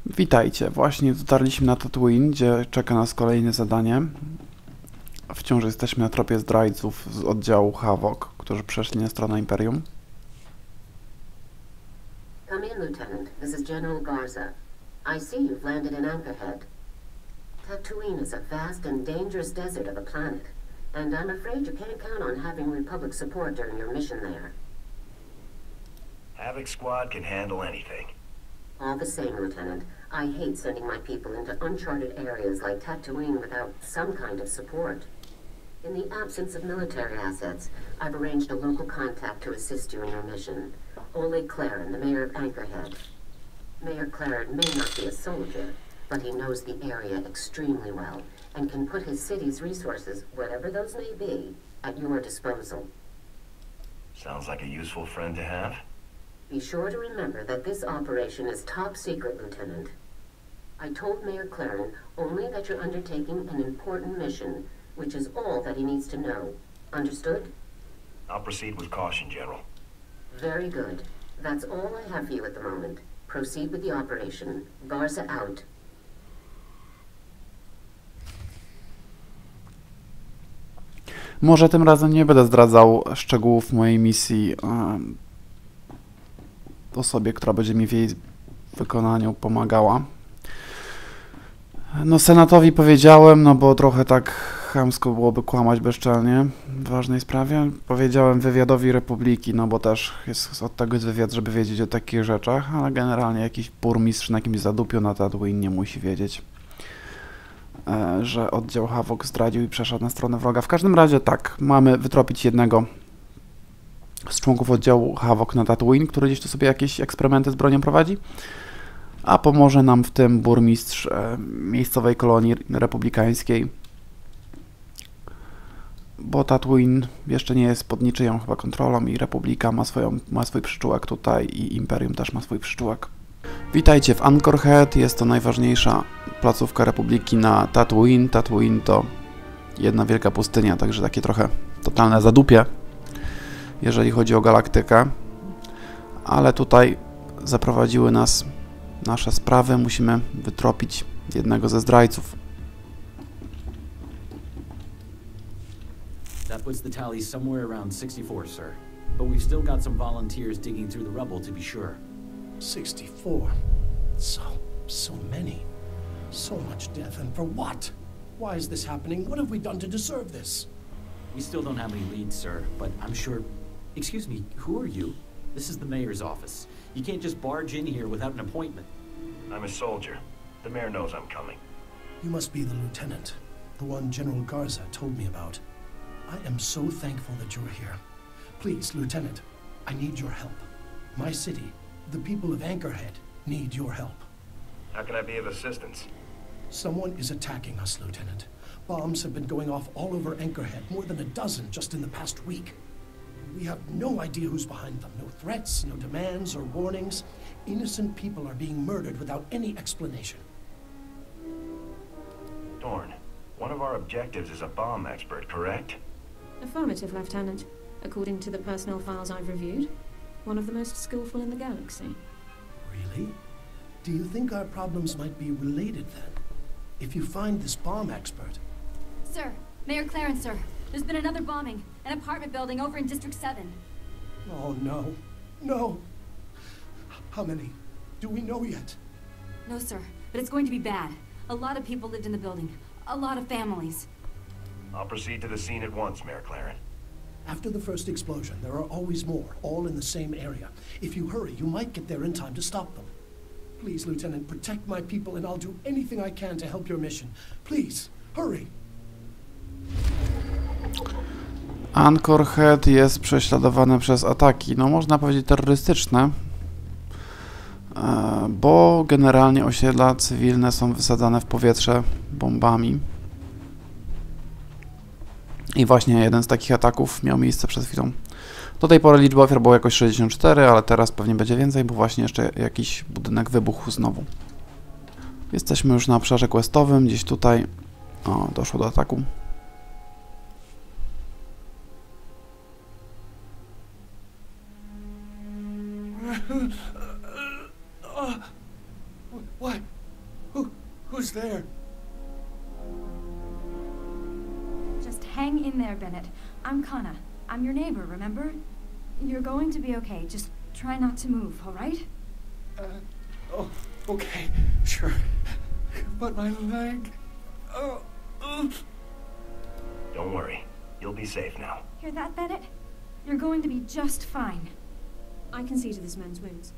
Witajcie, właśnie dotarliśmy na Tatooine, gdzie czeka nas kolejne zadanie. Wciąż jesteśmy na tropie zdrajców z oddziału Havoc, którzy przeszli na stronę Imperium. Come in, Lieutenant. This is General Garza. I see you've landed in Anchorhead. Tatooine is a vast and dangerous desert of a planet, and I'm afraid you can't count on having Republic support during your mission there. Havoc squad can handle anything. All the same, Lieutenant, I hate sending my people into uncharted areas like Tatooine without some kind of support. In the absence of military assets, I've arranged a local contact to assist you in your mission. Oleg Claren, the mayor of Anchorhead. Mayor Claren may not be a soldier, but he knows the area extremely well and can put his city's resources, whatever those may be, at your disposal. Sounds like a useful friend to have. Be sure to remember that this operation is top secret, Lieutenant. I told Mayor Claren only that you're undertaking an important mission, which is all that he needs to know. Understood? I'll proceed with caution, General. Very good. That's all I have for you at the moment. Proceed with the operation. Garza out. Może tym razem nie będę zdradzał szczegółów mojej misji osobie, która będzie mi w jej wykonaniu pomagała. No, Senatowi powiedziałem, no bo trochę tak chamsko byłoby kłamać bezczelnie w ważnej sprawie. Powiedziałem wywiadowi Republiki, no bo też jest od tego jest wywiad, żeby wiedzieć o takich rzeczach, ale generalnie jakiś burmistrz na jakimś zadupiu na Tatooine nie musi wiedzieć, że oddział Havoc zdradził i przeszedł na stronę wroga. W każdym razie tak, mamy wytropić jednego z członków oddziału Havoc na Tatooine, który gdzieś tu sobie jakieś eksperymenty z bronią prowadzi, a pomoże nam w tym burmistrz miejscowej kolonii republikańskiej, bo Tatooine jeszcze nie jest pod niczyją chyba kontrolą i Republika ma swój przyczółek tutaj i Imperium też ma swój przyczółek. Witajcie w Anchorhead, jest to najważniejsza placówka Republiki na Tatooine. Tatooine to jedna wielka pustynia, także takie trochę totalne zadupie, jeżeli chodzi o galaktykę, ale tutaj zaprowadziły nas nasze sprawy, musimy wytropić jednego ze zdrajców. That puts the tally somewhere around 64, sir. But we've still got some volunteers digging through the rubble to be sure. 64. So many. So much death, and for what? Why is this happening? What have we done to deserve this? We still don't have any leads, sir, but I'm sure... Excuse me, who are you? This is the mayor's office. You can't just barge in here without an appointment. I'm a soldier. The mayor knows I'm coming. You must be the lieutenant, the one General Garza told me about. I am so thankful that you're here. Please, Lieutenant, I need your help. My city, the people of Anchorhead, need your help. How can I be of assistance? Someone is attacking us, Lieutenant. Bombs have been going off all over Anchorhead, more than a dozen just in the past week. We have no idea who's behind them. No threats, no demands or warnings. Innocent people are being murdered without any explanation. Dorn, one of our objectives is a bomb expert, correct? Affirmative, Lieutenant. According to the personnel files I've reviewed, one of the most skillful in the galaxy. Really? Do you think our problems might be related then? If you find this bomb expert... Sir, Mayor Clarence, sir. There's been another bombing. An apartment building over in District 7. Oh, no. No! How many? Do we know yet? No, sir, but it's going to be bad. A lot of people lived in the building. A lot of families. I'll proceed to the scene at once, Mayor Claren. After the first explosion, there are always more, all in the same area. If you hurry, you might get there in time to stop them. Please, Lieutenant, protect my people and I'll do anything I can to help your mission. Please, hurry! Anchorhead jest prześladowane przez ataki, no można powiedzieć terrorystyczne, bo generalnie osiedla cywilne są wysadzane w powietrze bombami. I właśnie jeden z takich ataków miał miejsce przed chwilą. Do tej pory liczba ofiar była jakoś 64, ale teraz pewnie będzie więcej, bo właśnie jeszcze jakiś budynek wybuchł znowu. Jesteśmy już na obszarze questowym, gdzieś tutaj doszło do ataku. Who's there? Just hang in there, Bennett. I'm Kana. I'm your neighbor, remember? You're going to be okay. Just try not to move, all right? Oh, okay, sure. But my leg... Oh, Don't worry. You'll be safe now. Hear that, Bennett? You're going to be just fine. I can see to this man's wounds.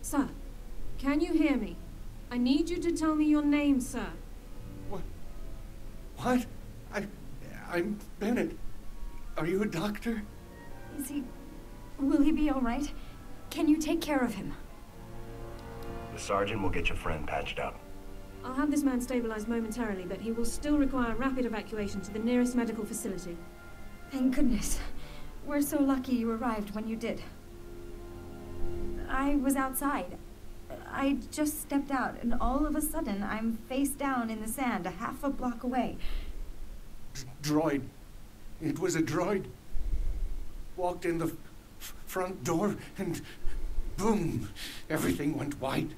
Sir, can you hear me? I need you to tell me your name, sir. What? I'm Bennett. Are you a doctor? Is he... Will he be all right? Can you take care of him? The sergeant will get your friend patched up. I'll have this man stabilized momentarily, but he will still require rapid evacuation to the nearest medical facility. Thank goodness. We're so lucky you arrived when you did. I was outside. I just stepped out, and all of a sudden, I'm face down in the sand, a half a block away. Droid. It was a droid. Walked in the front door, and boom, everything went white.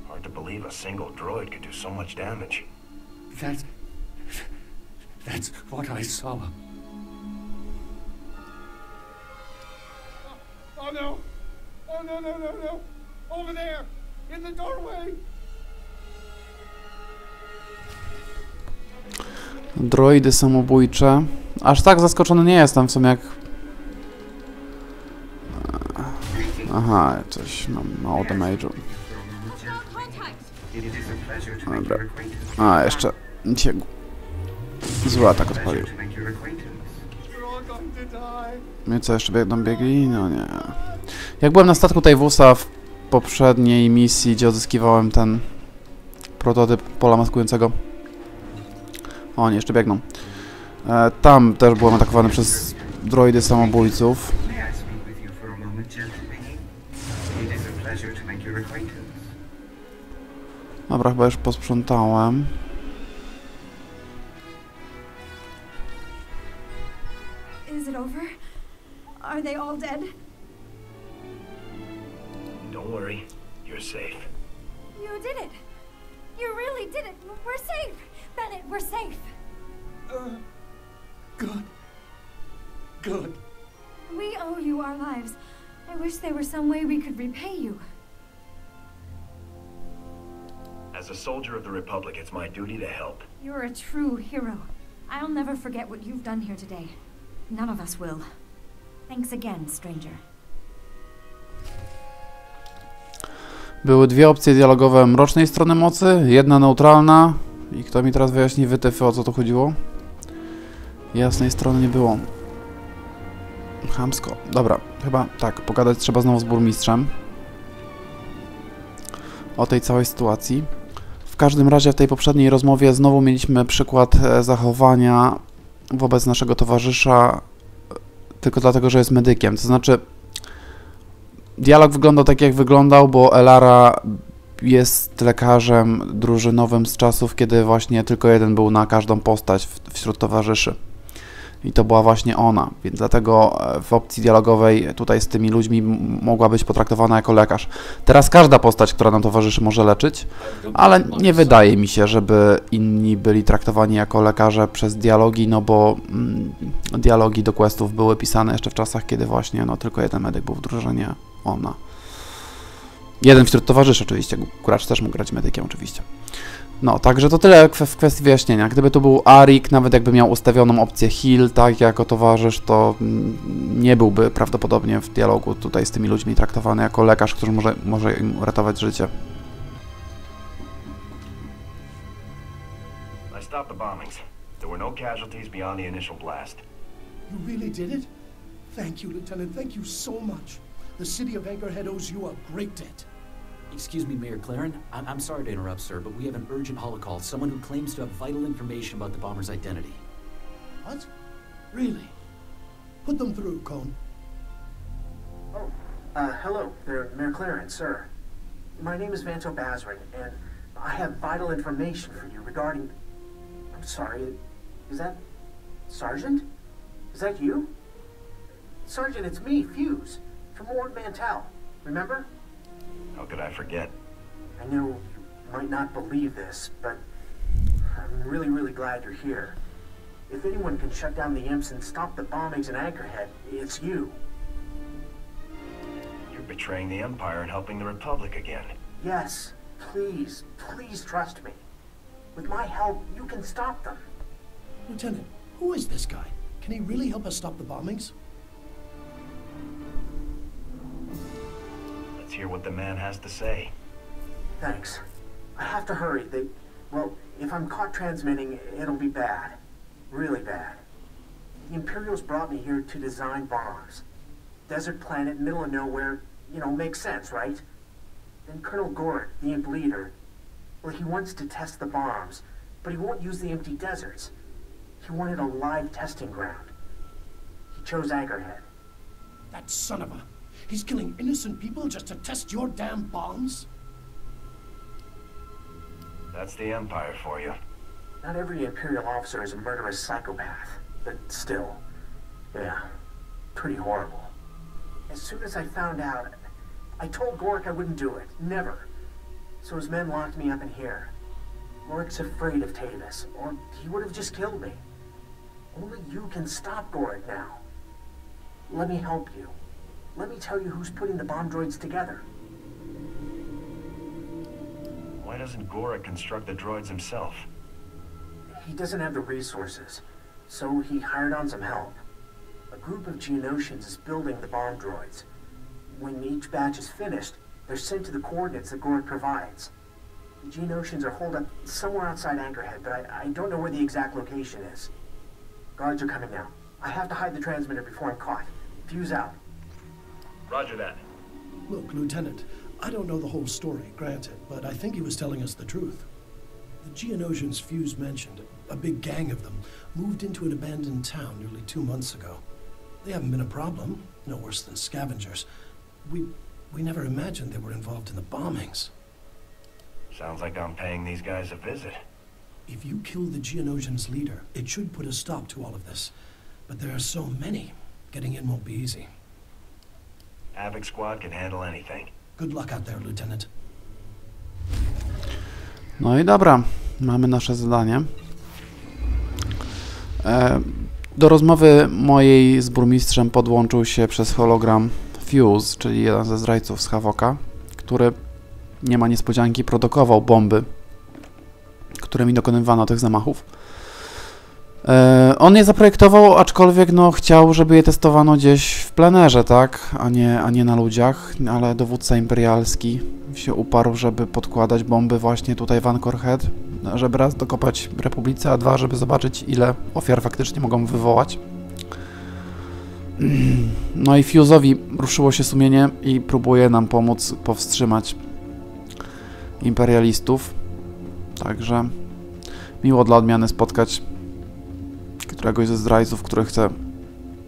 Hard to believe a single droid could do so much damage. That's what I saw. Oh no! Oh no! Over there! In the doorway! Droidy samobójcze. Aż tak zaskoczony nie jestem w sumie jak... Aha, coś mam mało damage'u. Dobra. A, jeszcze cię... Zły atak odpalił. I co, jeszcze będą biegli? No nie. Jak byłem na statku Tajwusa w poprzedniej misji, gdzie odzyskiwałem ten prototyp pola maskującego. Oni jeszcze biegną. Tam też byłem atakowany przez droidy samobójców. Dobra, chyba już posprzątałem. Is it over? Are they all dead? Don't worry. You're safe. You did it! You really did it! We're safe! Bennett, we're safe! Good. We owe you our lives. I wish there were some way we could repay you. As a soldier of the Republic, it's my duty to help. You're a true hero. I'll never forget what you've done here today. None of us will. Thanks again, stranger. Były dwie opcje dialogowe mrocznej strony mocy, jedna neutralna. I kto mi teraz wyjaśni wytyfy, o co tu chodziło? Jasnej strony nie było. Chamsko. Dobra, chyba tak, pogadać trzeba znowu z burmistrzem o tej całej sytuacji. W każdym razie w tej poprzedniej rozmowie znowu mieliśmy przykład zachowania wobec naszego towarzysza tylko dlatego, że jest medykiem. To znaczy, dialog wyglądał tak, jak wyglądał, bo Elara jest lekarzem drużynowym z czasów, kiedy właśnie tylko jeden był na każdą postać wśród towarzyszy. I to była właśnie ona, więc dlatego w opcji dialogowej tutaj z tymi ludźmi mogła być potraktowana jako lekarz. Teraz każda postać, która nam towarzyszy, może leczyć, ale nie wydaje mi się, żeby inni byli traktowani jako lekarze przez dialogi, no bo dialogi do questów były pisane jeszcze w czasach, kiedy właśnie no, tylko jeden medyk był w drużynie, ona. Jeden wśród towarzyszy oczywiście, gracz też mógł grać medykiem oczywiście. No, także to tyle w kwestii wyjaśnienia. Gdyby to był Arik, nawet jakby miał ustawioną opcję heal, tak, jako towarzysz, to nie byłby prawdopodobnie w dialogu tutaj z tymi ludźmi traktowany jako lekarz, który może im uratować życie. I stopped the bombings. There were no casualties beyond the initial blast. You really did it? Thank you, Lieutenant. Thank you so much. The city of Anchorhead owes you a great debt. Excuse me, Mayor Claren. I'm sorry to interrupt, sir, but we have an urgent holocall. Someone who claims to have vital information about the bomber's identity. What? Really? Put them through, Cone. Oh, hello, Mayor Claren, sir. My name is Vanto Basring, and I have vital information for you regarding... I'm sorry, is that... Sergeant? Is that you? Sergeant, it's me, Fuse, from Ward Mantel. Remember? How could I forget? I know might not believe this, but I'm really glad you're here. If anyone can shut down the imps and stop the bombings in Anchorhead, it's you. You're betraying the Empire and helping the Republic again. Yes, please trust me. With my help, you can stop them. Lieutenant, who is this guy? Can he really help us stop the bombings? Let's hear what the man has to say. Thanks. I have to hurry. Well, if I'm caught transmitting, it'll be bad. Really bad. The Imperials brought me here to design bombs. Desert planet, middle of nowhere, makes sense, right? Then Colonel Gorick, the imp leader, well, he wants to test the bombs, but he won't use the empty deserts. He wanted a live testing ground. He chose Anchorhead. That son of a... He's killing innocent people just to test your damn bombs? That's the Empire for you. Not every Imperial officer is a murderous psychopath, but still, yeah, pretty horrible. As soon as I found out, I told Gorick I wouldn't do it, never. So his men locked me up in here. Gorick's afraid of Tavis, or he would have just killed me. Only you can stop Gorick now. Let me help you. Let me tell you who's putting the bomb droids together. Why doesn't Gorick construct the droids himself? He doesn't have the resources, so he hired on some help. A group of Geonosians is building the bomb droids. When each batch is finished, they're sent to the coordinates that Gorick provides. The Geonosians are holed up somewhere outside Anchorhead, but I don't know where the exact location is. Guards are coming now. I have to hide the transmitter before I'm caught. Fuse out. Roger that. Look, Lieutenant, I don't know the whole story, granted, but I think he was telling us the truth. The Geonosians Fuse mentioned, a big gang of them, moved into an abandoned town nearly 2 months ago. They haven't been a problem, no worse than scavengers. We never imagined they were involved in the bombings. Sounds like I'm paying these guys a visit. If you kill the Geonosians' leader, it should put a stop to all of this. But there are so many. Getting in won't be easy. Havoc squad can handle anything. Good luck out there, Lieutenant. No i dobra, mamy nasze zadanie. Do rozmowy mojej z burmistrzem podłączył się przez hologram Fuse, czyli jeden ze zdrajców z Havoca, który, nie ma niespodzianki, produkował bomby, którymi dokonywano tych zamachów. On je zaprojektował, aczkolwiek no, chciał, żeby je testowano gdzieś w plenerze, tak, a nie na ludziach, ale dowódca imperialski się uparł, żeby podkładać bomby właśnie tutaj w Anchorhead, żeby raz dokopać Republice, a dwa, żeby zobaczyć, ile ofiar faktycznie mogą wywołać. No i Fuse'owi ruszyło się sumienie i próbuje nam pomóc powstrzymać imperialistów. Także miło dla odmiany spotkać któregoś ze zdrajców, który chce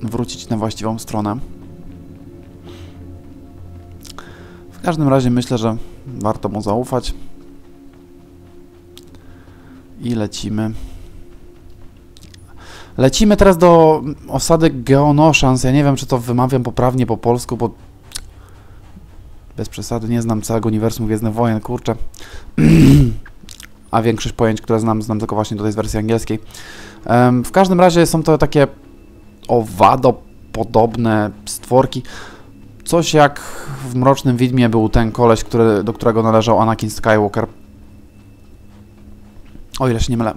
wrócić na właściwą stronę. W każdym razie myślę, że warto mu zaufać. I lecimy. Lecimy teraz do osady Geonoshans. Ja nie wiem, czy to wymawiam poprawnie po polsku, bo bez przesady nie znam całego uniwersum Gwiezdnych Wojen, kurczę. A większość pojęć, które znam tylko właśnie tutaj z wersji angielskiej. W każdym razie są to takie owadopodobne stworki. Coś jak w Mrocznym Widmie był ten koleś, do którego należał Anakin Skywalker. O ile się nie mylę.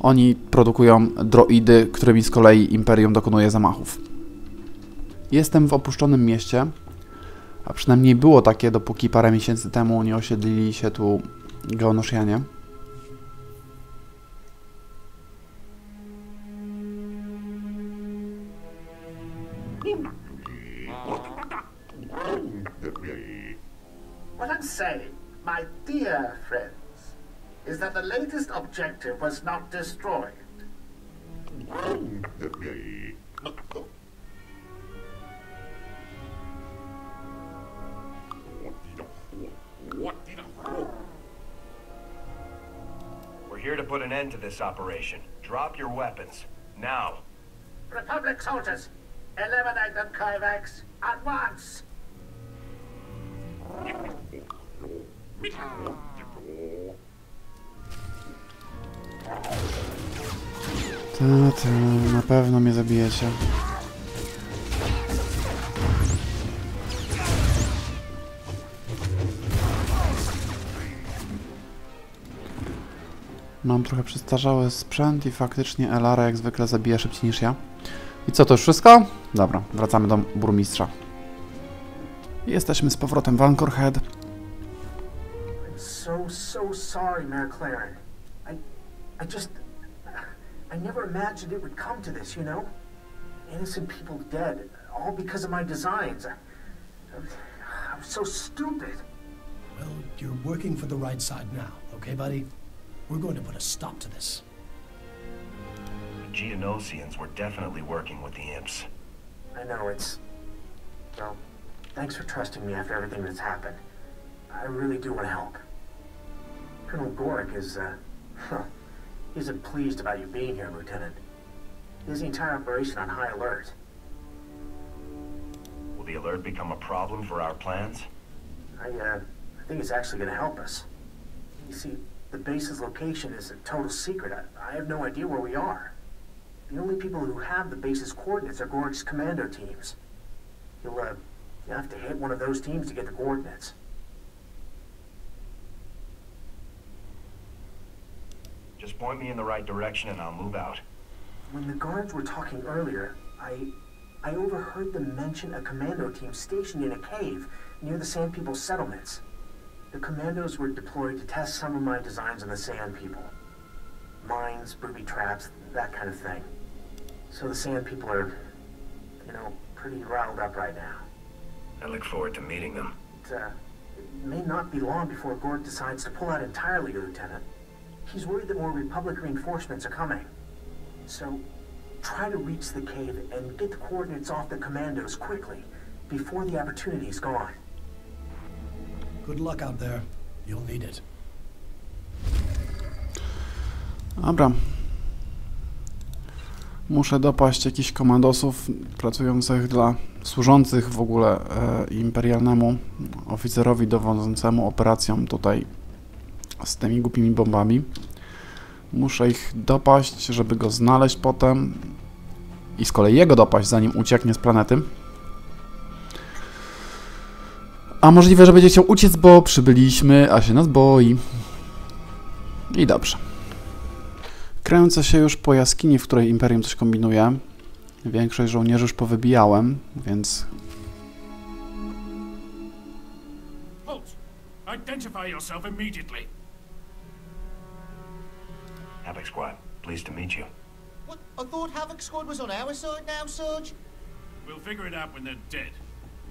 Oni produkują droidy, którymi z kolei Imperium dokonuje zamachów. Jestem w opuszczonym mieście, a przynajmniej było takie, dopóki parę miesięcy temu nie osiedlili się tu Geonosianie. What I'm saying, my dear friends, is that the latest objective was not destroyed. We're here to put an end to this operation. Drop your weapons. Now. Republic soldiers, eliminate them, Kovacs, at once! Na pewno mnie zabijecie. Mam trochę przestarzały sprzęt i faktycznie Elara jak zwykle zabija szybciej niż ja. I co, to już wszystko? Dobra, wracamy do burmistrza. Jesteśmy z powrotem w Anchorhead. I'm so sorry, Mayor Claren. I never imagined it would come to this, you know? Innocent people dead, all because of my designs. I'm so stupid. Well, you're working for the right side now, okay, buddy? We're going to put a stop to this. The Geonosians were definitely working with the imps. I know well, thanks for trusting me after everything that's happened. I really do want to help. Colonel Gorick he isn't pleased about you being here, Lieutenant. He has the entire operation on high alert. Will the alert become a problem for our plans? I think it's actually going to help us. You see, the base's location is a total secret. I have no idea where we are. The only people who have the base's coordinates are Gorick's commando teams. You'll have to hit one of those teams to get the coordinates. Just point me in the right direction and I'll move out. When the guards were talking earlier, I overheard them mention a commando team stationed in a cave near the Sand People's settlements. The commandos were deployed to test some of my designs on the Sand People. Mines, booby traps, that kind of thing. So the Sand People are, pretty riled up right now. I look forward to meeting them. It may not be long before Gord decides to pull out entirely, Lieutenant. He's worried that more Republic reinforcements are coming. So, try to reach the cave and get the coordinates off the commandos quickly, before the opportunity's gone. Good luck out there. You'll need it. Dobra. Muszę dopaść jakichś komandosów służących w ogóle imperialnemu oficerowi dowodzącemu operacją tutaj z tymi głupimi bombami. Muszę ich dopaść, żeby go znaleźć potem i z kolei jego dopaść, zanim ucieknie z planety. A możliwe, że będzie chciał uciec, bo przybyliśmy, a się nas boi. I dobrze. Kręcę się już po jaskini, w której Imperium coś kombinuje. Większość żołnierzy już powybijałem, więc... Halt! Identify yourself immediately. Havoc Squad, pleased to meet you. What? I thought Havoc Squad was on our side now, Sarge. We'll figure it out when they're dead.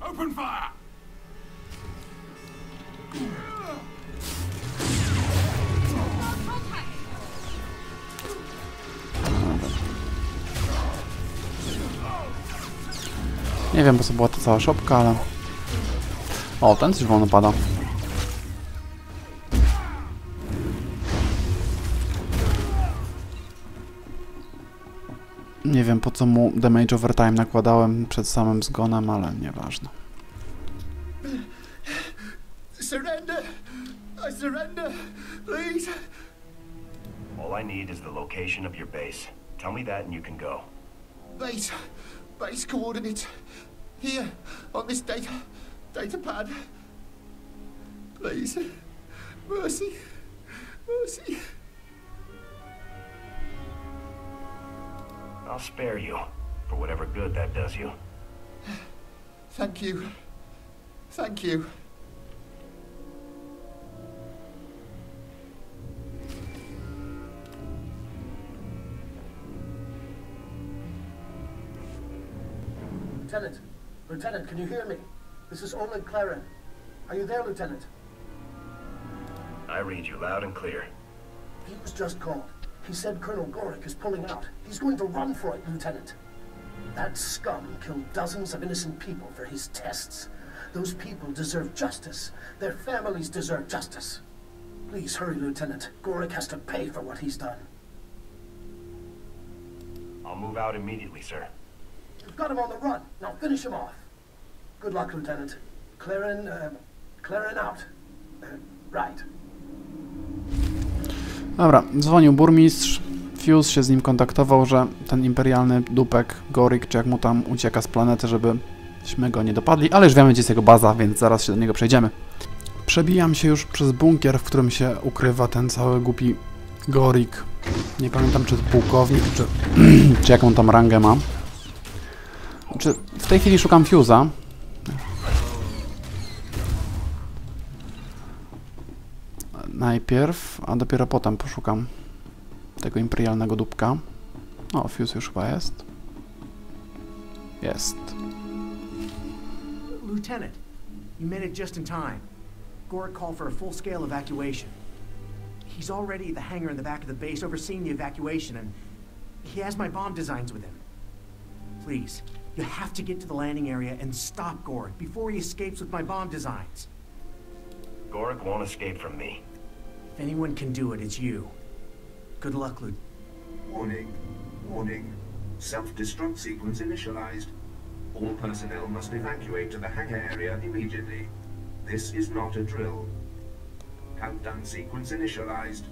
Open fire! Nie wiem, po co była ta cała szopka, ale... O, ten coś wolno pada. Nie wiem, po co mu damage overtime nakładałem przed samym zgonem, ale nieważne. Surrender! I surrender! Please! All I need is the location of your base. Tell me that and you can go. Base coordinates. Here, on this data pad. Please. Mercy. Mercy. I'll spare you, for whatever good that does you. Thank you. Thank you. Lieutenant, can you hear me? This is Olin Claren. Are you there, Lieutenant? I read you loud and clear. He was just called. He said Colonel Gorick is pulling out. He's going to run for it, Lieutenant. That scum killed dozens of innocent people for his tests. Those people deserve justice. Their families deserve justice. Please hurry, Lieutenant. Gorick has to pay for what he's done. I'll move out immediately, sir. You've got him on the run. Now finish him off. Good luck, Lieutenant. Claren out. Right. Dobra, dzwonił burmistrz. Fuse się z nim kontaktował, że ten imperialny dupek, Gorik, czy jak mu tam ucieka z planety, żebyśmy go nie dopadli, ale już wiemy, gdzie jest jego baza, więc zaraz się do niego przejdziemy. Przebijam się już przez bunkier, w którym się ukrywa ten cały głupi Gorik. Nie pamiętam, czy to pułkownik, czy jaką tam rangę ma. Znaczy, w tej chwili szukam Fuse'a. Najpierw, a dopiero potem poszukam tego imperialnego dupka. O, Fuse już chyba jest. Jest. Lieutenant, you made it just in time. Gorik called for a full-scale evacuation. He's already at the hangar in the back of the base overseeing the evacuation, and he has my bomb designs with him. Please, you have to get to the landing area and stop Gorik before he escapes with my bomb designs. Gorik won't escape from me. If anyone can do it, it's you. Good luck, Lieutenant. Warning. Warning. Self-destruct sequence initialized. All personnel must evacuate to the hangar area immediately. This is not a drill. Countdown sequence initialized.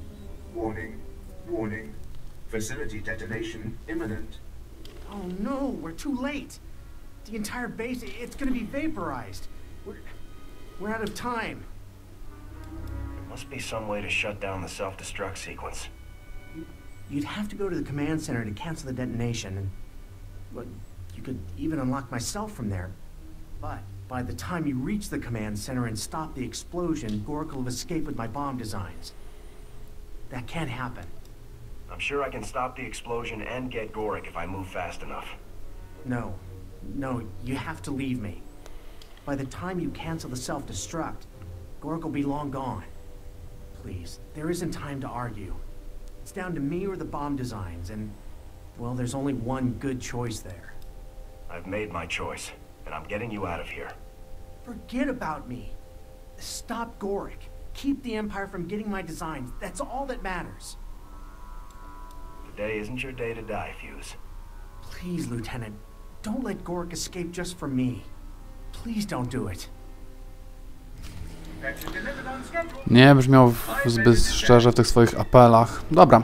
Warning. Warning. Facility detonation imminent. Oh no, we're too late. The entire base, it's gonna be vaporized. We're out of time. There must be some way to shut down the self-destruct sequence. You'd have to go to the command center to cancel the detonation, and well, you could even unlock myself from there. But by the time you reach the command center and stop the explosion, Gorik will have escaped with my bomb designs. That can't happen. I'm sure I can stop the explosion and get Gorik if I move fast enough. No, you have to leave me. By the time you cancel the self-destruct, Gorik will be long gone. Please, there isn't time to argue. It's down to me or the bomb designs, and, well, there's only one good choice there. I've made my choice, and I'm getting you out of here. Forget about me. Stop Gorik. Keep the Empire from getting my designs. That's all that matters. Today isn't your day to die, Fuse. Please, Lieutenant, don't let Gorik escape just for me. Please don't do it. Nie brzmiał zbyt szczerze w tych swoich apelach. Dobra,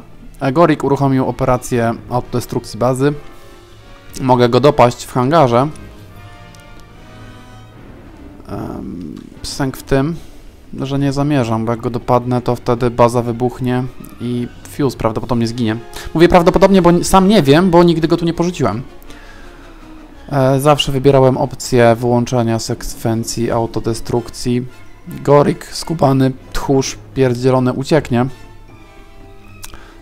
Gorik uruchomił operację autodestrukcji bazy. Mogę go dopaść w hangarze. Sęk w tym, że nie zamierzam, bo jak go dopadnę, to wtedy baza wybuchnie i Fuse prawdopodobnie zginie. Mówię prawdopodobnie, bo sam nie wiem, bo nigdy go tu nie porzuciłem. Zawsze wybierałem opcję wyłączenia sekwencji autodestrukcji. Gorik, skubany, tchórz, pierdzielony ucieknie.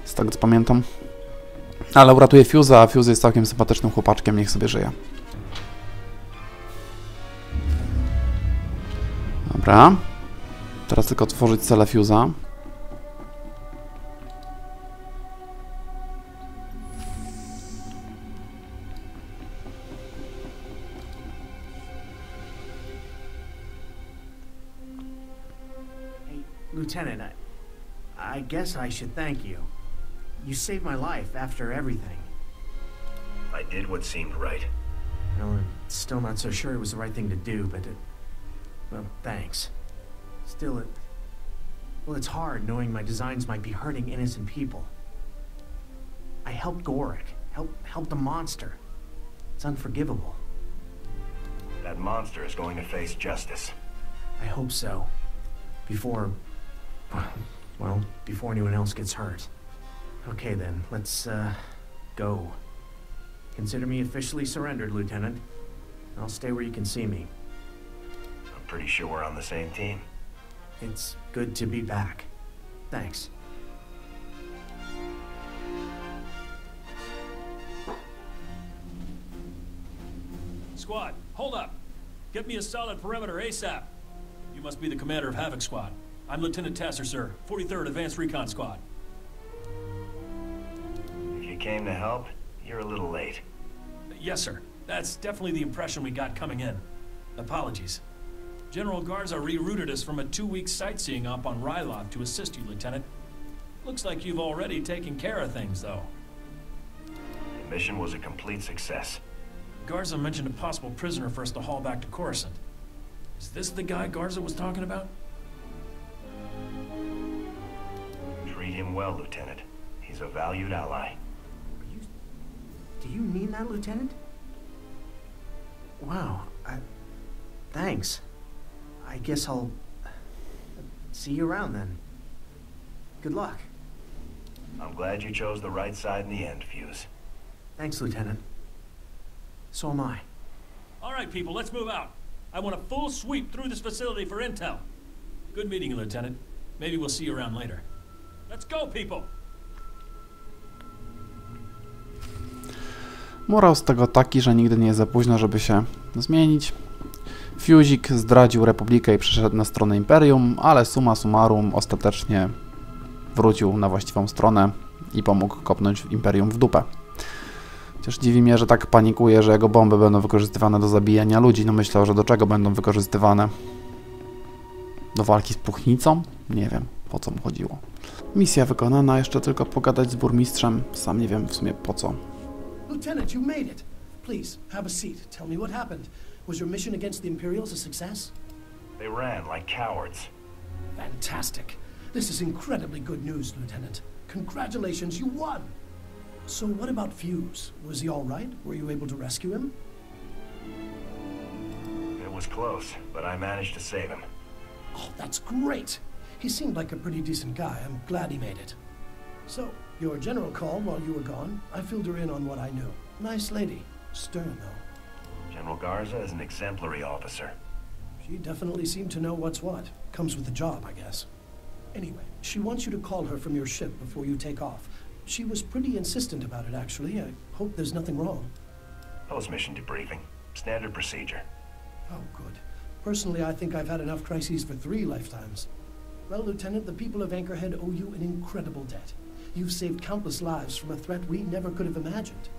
Z tego co pamiętam. Ale uratuje Fuse'a, a Fuse jest całkiem sympatycznym chłopaczkiem, niech sobie żyje. Dobra. Teraz tylko otworzyć celę Fuse'a. Lieutenant, I guess I should thank you. You saved my life after everything. I did what seemed right. Well, I'm still not so sure it was the right thing to do, but well, thanks. Still, it's hard knowing my designs might be hurting innocent people. I helped Gorik, helped a monster. It's unforgivable. That monster is going to face justice. I hope so. Before anyone else gets hurt. Okay then, let's, go. Consider me officially surrendered, Lieutenant. I'll stay where you can see me. I'm pretty sure we're on the same team. It's good to be back. Thanks. Squad, hold up. Get me a solid perimeter ASAP. You must be the commander of Havoc Squad. I'm Lieutenant Tasser, sir. 43rd Advanced Recon Squad. If you came to help, you're a little late. Yes, sir. That's definitely the impression we got coming in. Apologies. General Garza rerouted us from a 2-week sightseeing op on Ryloth to assist you, Lieutenant. Looks like you've already taken care of things, though. The mission was a complete success. Garza mentioned a possible prisoner for us to haul back to Coruscant. Is this the guy Garza was talking about? Treat him well, Lieutenant. He's a valued ally. Do you mean that, Lieutenant? Wow, thanks. I guess I'll see you around then. Good luck. I'm glad you chose the right side in the end, Fuse. Thanks, Lieutenant. So am I. All right, people, let's move out. I want a full sweep through this facility for intel. Good meeting you, Lieutenant. Maybe we'll see you around later. Let's go, people! Morał z tego taki, że nigdy nie jest za późno, żeby się zmienić. Fuzik zdradził Republikę i przeszedł na stronę Imperium, ale summa summarum ostatecznie wrócił na właściwą stronę i pomógł kopnąć Imperium w dupę. Chociaż dziwi mnie, że tak panikuje, że jego bomby będą wykorzystywane do zabijania ludzi. No myślał, że do czego będą wykorzystywane? Do walki z próchnicą? Nie wiem, po co mu chodziło. Misja wykonana, jeszcze tylko pogadać z burmistrzem. Sam nie wiem w sumie po co. Lieutenant, you made it. Please, have a seat. Tell me what happened. Was your mission against the Imperials a success? They ran like cowards. Fantastic. This is incredibly good news, Lieutenant. Congratulations, you won! So what about Fuse? Was he all right? Were you able to rescue him? It was close, but I managed to save him. Oh, that's great! He seemed like a pretty decent guy. I'm glad he made it. So, your general called while you were gone. I filled her in on what I knew. Nice lady. Stern, though. General Garza is an exemplary officer. She definitely seemed to know what's what. Comes with the job, I guess. Anyway, she wants you to call her from your ship before you take off. She was pretty insistent about it, actually. I hope there's nothing wrong. Post-mission debriefing. Standard procedure. Oh, good. Personally, I think I've had enough crises for 3 lifetimes. Well, Lieutenant, the people of Anchorhead owe you an incredible debt. You've saved countless lives from a threat we never could have imagined.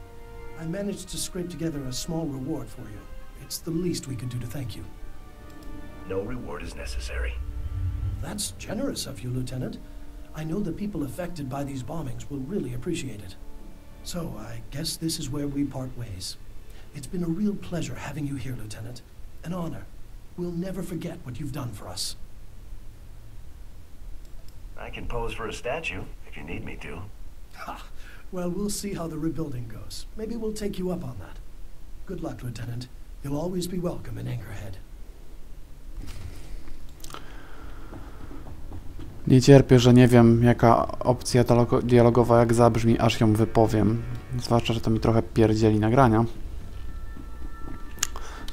I managed to scrape together a small reward for you. It's the least we could do to thank you. No reward is necessary. That's generous of you, Lieutenant. I know the people affected by these bombings will really appreciate it. So, I guess this is where we part ways. It's been a real pleasure having you here, Lieutenant. An honor. We'll never forget what you've done for us. I can pose for a statue, if you need me to. Ha! Well, we'll see how the rebuilding goes. Maybe we'll take you up on that. Good luck, Lieutenant. You'll always be welcome in Anchorhead. Nie cierpię, że nie wiem, jaka opcja dialogowa jak zabrzmi, aż ją wypowiem. Zwłaszcza, że to mi trochę pierdzieli nagrania.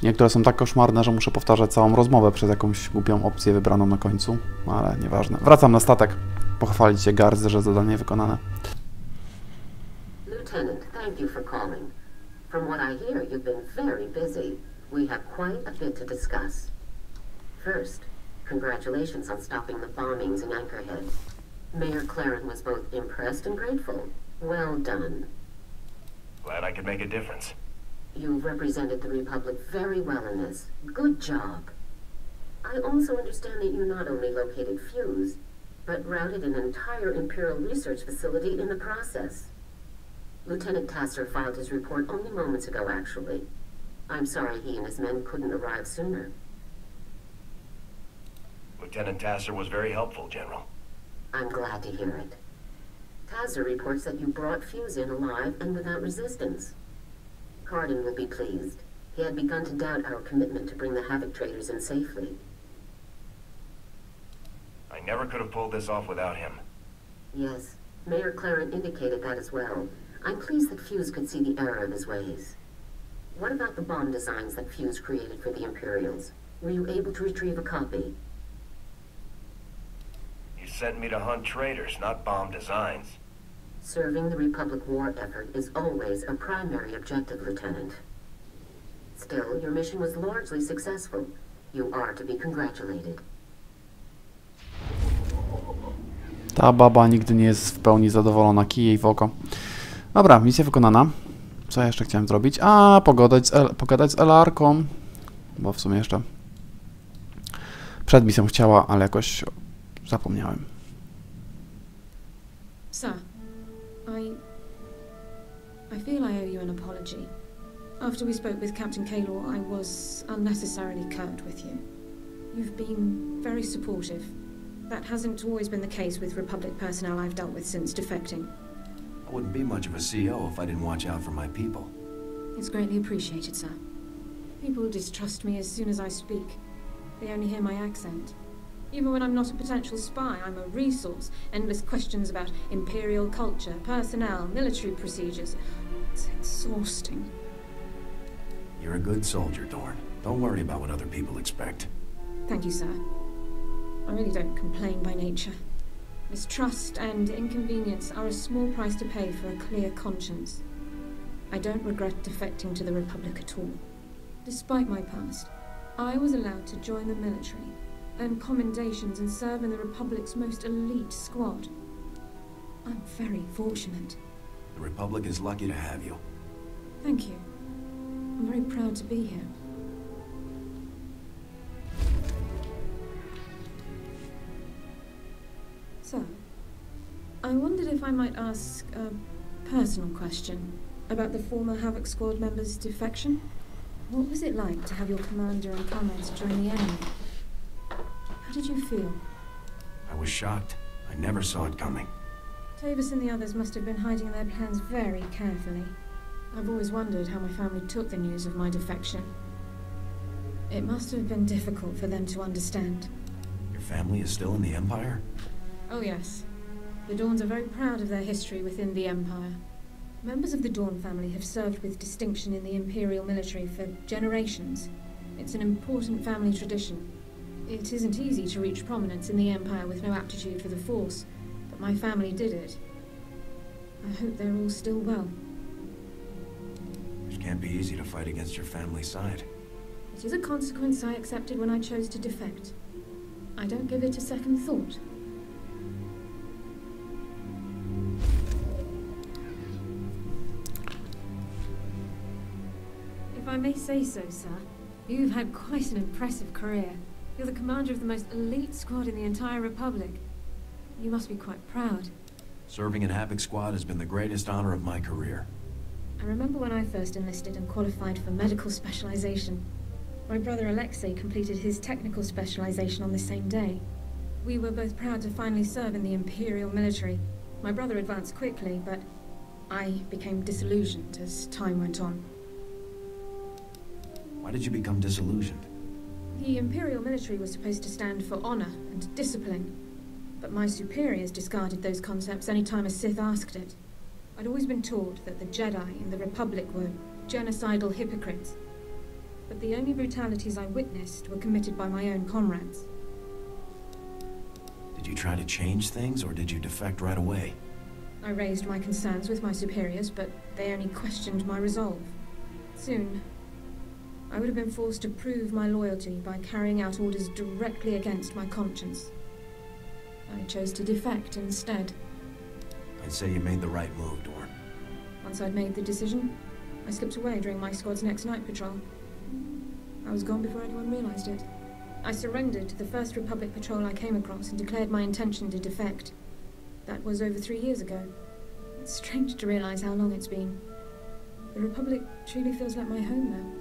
Niektóre są tak koszmarne, że muszę powtarzać całą rozmowę przez jakąś głupią opcję wybraną na końcu, ale nieważne. Wracam na statek. Pochwalić się Garzy, że zadanie wykonane. Lieutenant, thank you for calling. From what I hear, you've been very busy. We have quite a bit to discuss. First, congratulations on stopping the bombings in Anchorhead. Mayor Claren was both impressed and grateful. Well done. Glad I could make a difference. You've represented the Republic very well in this. Good job. I also understand that you not only located Fuse, but routed an entire Imperial research facility in the process. Lieutenant Tasser filed his report only moments ago, actually. I'm sorry he and his men couldn't arrive sooner. Lieutenant Tasser was very helpful, General. I'm glad to hear it. Tasser reports that you brought Fuse in alive and without resistance. Cardin will be pleased. He had begun to doubt our commitment to bring the Havoc traders in safely. I never could have pulled this off without him. Yes, Mayor Claren indicated that as well. I'm pleased that Fuse could see the error of his ways. What about the bomb designs that Fuse created for the Imperials? Were you able to retrieve a copy? You sent me to hunt traitors, not bomb designs. Serving the Republic war effort is always a primary objective, Lieutenant. Still, your mission was largely successful. You are to be congratulated. Ta baba nigdy nie jest w pełni zadowolona, kij jej w oko. Dobra, misja wykonana. Co ja jeszcze chciałem zrobić? A, pogadać z Elarką. Bo w sumie jeszcze przed misją chciała, ale jakoś zapomniałem. Sir, I feel I owe you an apology. After we spoke with Captain Kaylor, I was unnecessarily curt with you. You've been very supportive, That hasn't always been the case with Republic personnel I've dealt with since defecting. I wouldn't be much of a CO if I didn't watch out for my people. It's greatly appreciated, sir. People distrust me as soon as I speak. They only hear my accent. Even when I'm not a potential spy, I'm a resource. Endless questions about Imperial culture, personnel, military procedures. It's exhausting. You're a good soldier, Dorn. Don't worry about what other people expect. Thank you, sir. I really don't complain by nature. Mistrust and inconvenience are a small price to pay for a clear conscience. I don't regret defecting to the Republic at all. Despite my past, I was allowed to join the military, earn commendations and serve in the Republic's most elite squad. I'm very fortunate. The Republic is lucky to have you. Thank you. I'm very proud to be here. So, I wondered if I might ask a personal question about the former Havoc squad members' defection. What was it like to have your commander and comrades join the enemy? How did you feel? I was shocked. I never saw it coming. Tavis and the others must have been hiding their plans very carefully. I've always wondered how my family took the news of my defection. It must have been difficult for them to understand. Your family is still in the Empire? Oh yes. The Dorns are very proud of their history within the Empire. Members of the Dorn family have served with distinction in the Imperial military for generations. It's an important family tradition. It isn't easy to reach prominence in the Empire with no aptitude for the Force, but my family did it. I hope they're all still well. It can't be easy to fight against your family's side. It is a consequence I accepted when I chose to defect. I don't give it a second thought. If I may say so, sir, you've had quite an impressive career. You're the commander of the most elite squad in the entire Republic. You must be quite proud. Serving in Havoc Squad has been the greatest honor of my career. I remember when I first enlisted and qualified for medical specialization. My brother Alexei completed his technical specialization on the same day. We were both proud to finally serve in the Imperial military. My brother advanced quickly, but I became disillusioned as time went on. Why did you become disillusioned? The Imperial military was supposed to stand for honor and discipline, but my superiors discarded those concepts any time a Sith asked it. I'd always been taught that the Jedi in the Republic were genocidal hypocrites, but the only brutalities I witnessed were committed by my own comrades. Did you try to change things, or did you defect right away? I raised my concerns with my superiors, but they only questioned my resolve. Soon, I would have been forced to prove my loyalty by carrying out orders directly against my conscience. I chose to defect instead. I'd say you made the right move, Dorn. Once I'd made the decision, I slipped away during my squad's next night patrol. I was gone before anyone realized it. I surrendered to the first Republic patrol I came across and declared my intention to defect. That was over 3 years ago. It's strange to realize how long it's been. The Republic truly feels like my home now.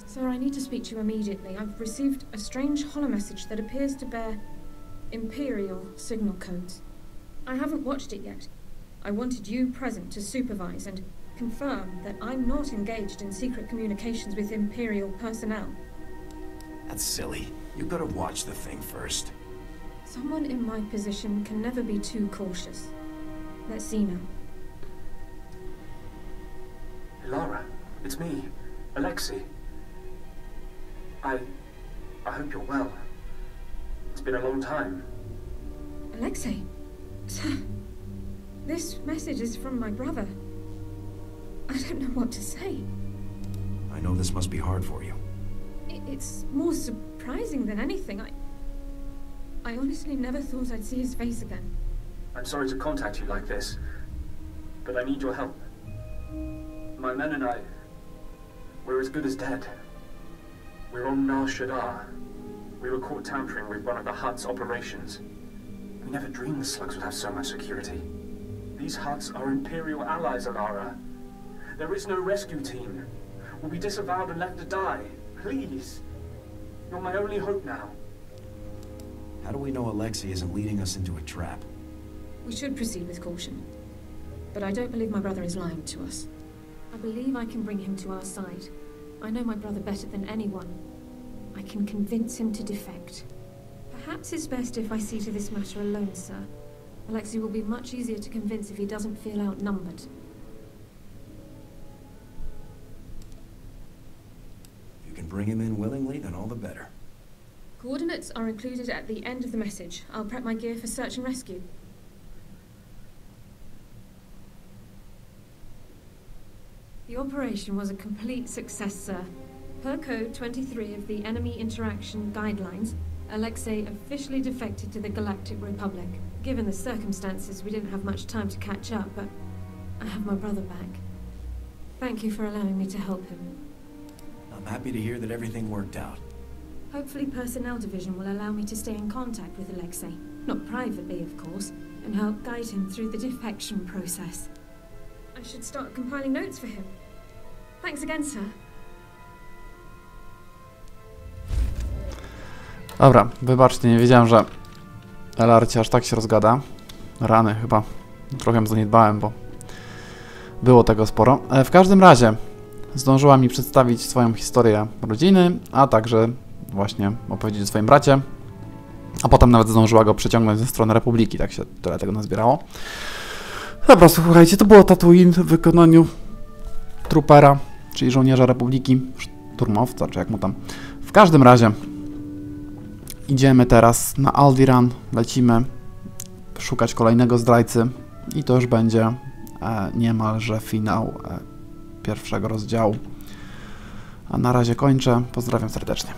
Sir, I need to speak to you immediately. I've received a strange holomessage that appears to bear Imperial signal codes. I haven't watched it yet. I wanted you present to supervise and confirm that I'm not engaged in secret communications with Imperial personnel. That's silly. You could have watched the thing first. Someone in my position can never be too cautious. Let's see now. Lara, it's me, Alexei. I hope you're well. It's been a long time. Alexei? Sir, this message is from my brother. I don't know what to say. I know this must be hard for you. It's more surprising than anything. I honestly never thought I'd see his face again. I'm sorry to contact you like this, but I need your help. My men and I, we're as good as dead. We're on Nar Shaddaa. We were caught tampering with one of the Hutt's operations. We never dreamed the slugs would have so much security. These Hutts are Imperial allies, Alara. There is no rescue team. will be disavowed and left to die. Please. You're my only hope now. How do we know Alexei isn't leading us into a trap? We should proceed with caution. But I don't believe my brother is lying to us. I believe I can bring him to our side. I know my brother better than anyone. I can convince him to defect. Perhaps it's best if I see to this matter alone, sir. Alexei will be much easier to convince if he doesn't feel outnumbered. If you can bring him in willingly, then all the better. Coordinates are included at the end of the message. I'll prep my gear for search and rescue. The operation was a complete success, sir. Per Code 23 of the Enemy Interaction Guidelines, Alexei officially defected to the Galactic Republic. Given the circumstances, we didn't have much time to catch up, but I have my brother back. Thank you for allowing me to help him. I'm happy to hear that everything worked out. Hopefully Personnel Division will allow me to stay in contact with Alexei, not privately, of course, and help guide him through the defection process. I should start compiling notes for him. Thanks again, sir. Dobra, wybaczcie, nie wiedziałem, że Elarcie aż tak się rozgada. Rany chyba. Trochę zaniedbałem, bo było tego sporo. W każdym razie zdążyła mi przedstawić swoją historię rodziny, a także właśnie opowiedzieć o swoim bracie. A potem nawet zdążyła go przyciągnąć ze strony Republiki, tak się tyle tego nazbierało. Dobra, słuchajcie, to było Tatooine w wykonaniu troopera, czyli żołnierza Republiki, szturmowca, czy jak mu tam. W każdym razie idziemy teraz na Alderaan, lecimy szukać kolejnego zdrajcy i to już będzie niemalże finał pierwszego rozdziału. A na razie kończę. Pozdrawiam serdecznie.